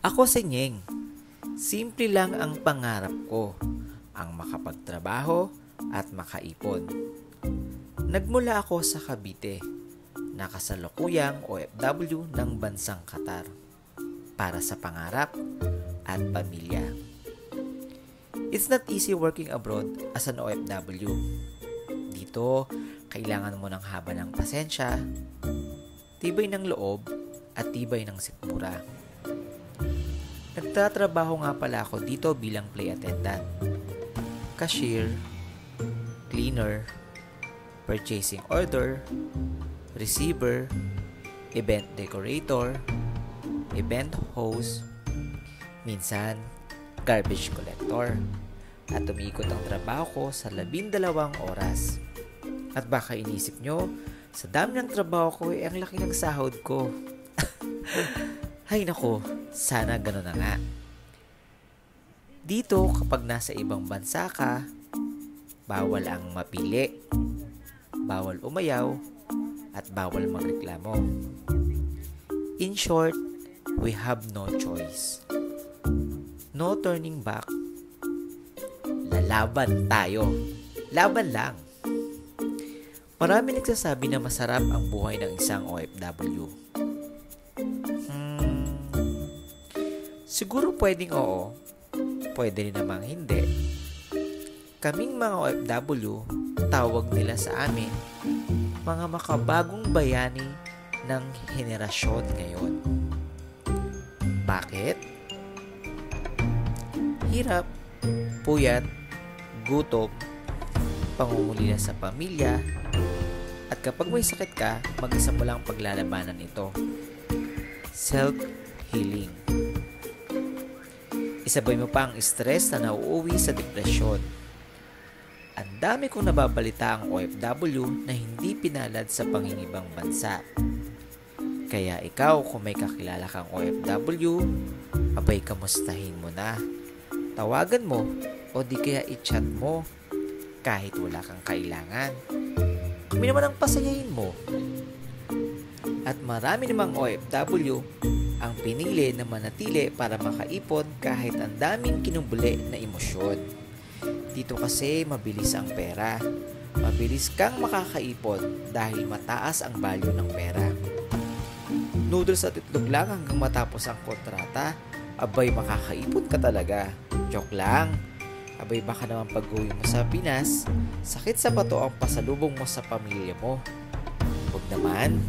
Ako si Nyeng. Simple lang ang pangarap ko, ang makapagtrabaho at makaipon. Nagmula ako sa Cavite, nakasalukuyang OFW ng bansang Qatar para sa pangarap at pamilya. It's not easy working abroad as an OFW. Dito, kailangan mo ng haba ng pasensya, tibay ng loob, at tibay ng sikmura. Nagtatrabaho nga pala ako dito bilang play attendant, cashier, cleaner, purchasing order, receiver, event decorator, event host, minsan garbage collector, at umiikot ang trabaho ko sa 12 oras. At baka inisip nyo, sa dami ng trabaho ko ang laki ng sahod ko. Hay nako, sana gano'n na nga. Dito, kapag nasa ibang bansa ka, bawal ang mapili, bawal umayaw, at bawal magreklamo. In short, we have no choice. No turning back. Lalaban tayo. Laban lang. Marami nagsasabi na masarap ang buhay ng isang OFW. Siguro pwedeng oo, pwede rin namang hindi. Kaming mga OFW, tawag nila sa amin, mga makabagong bayani ng henerasyon ngayon. Bakit? Hirap, puyat, gutom, pangungulila sa pamilya, at kapag may sakit ka, mag-isa mo lang paglalabanan ito. Self-healing. Isabay mo pa ang stress na nauuwi sa depresyon. Ang dami kong nababalita ang OFW na hindi pinalad sa pangingibang bansa. Kaya ikaw kung may kakilala kang OFW, abay kamustahin mo na. Tawagan mo o di kaya i-chat mo kahit wala kang kailangan. Kami naman ang pasayahin mo. At marami namang OFW ang pinili na manatili para makaipon kahit ang daming kinubuli na emosyon. Dito kasi mabilis ang pera. Mabilis kang makakaipon dahil mataas ang value ng pera. Noodles at itlog lang hanggang matapos ang kontrata, abay makakaipon ka talaga. Joke lang. Abay baka naman pag-uwi mo sa Pinas, sakit sa bato ang pasalubong mo sa pamilya mo. Huwag naman.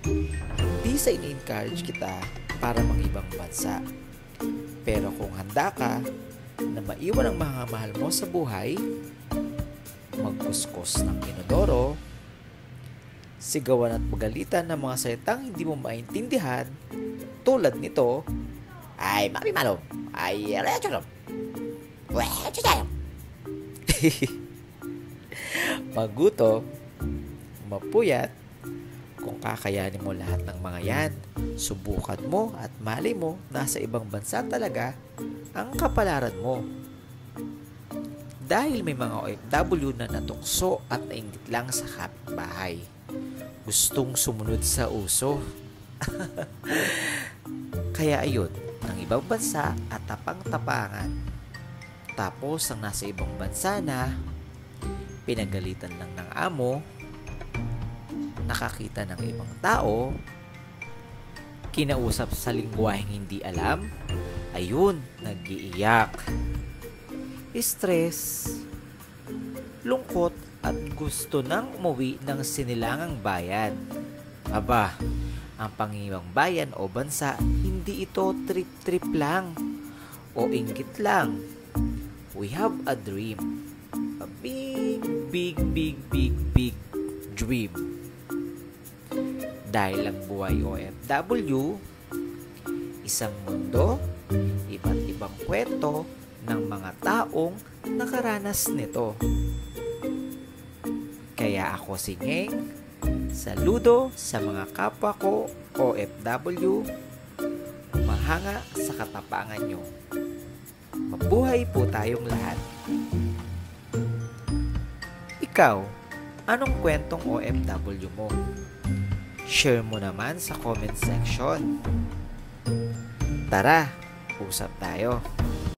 Hindi sa ini-encourage kita para mang-ibang bansa. Pero kung handa ka na maiwan ang mga mahal mo sa buhay, magkuskus ng inodoro, sigawan at pagalitan ng mga salitang hindi mo maintindihan, tulad nito, ay mami malo, ay recho, maguto, mapuyat. Kung kakayanin mo lahat ng mga yan, subukan mo at mali mo nasa ibang bansa talaga ang kapalaran mo. Dahil may mga OFW na natukso at nainggit lang sa kapitbahay. Gustong sumunod sa uso. Kaya ayun, ng ibang bansa at tapang-tapangan. Tapos ang nasa ibang bansa na pinagalitan lang ng amo, nakakita ng ibang tao, kinausap sa lingwaheng hindi alam, ayun, nag-iiyak. Stress, lungkot at gusto nang umuwi ng sinilangang bayan. Aba, ang pangibang bayan o bansa, hindi ito trip-trip lang o inggit lang. We have a dream. A big dream. Dahil ang buhay OFW, isang mundo, iba't ibang kwento ng mga taong nakaranas nito. Kaya ako si Nyeng, saludo sa mga kapwa ko OFW, mahanga sa katapangan nyo. Mabuhay po tayong lahat. Ikaw, anong kwentong OFW mo? Share mo naman sa comment section. Tara, Usap tayo.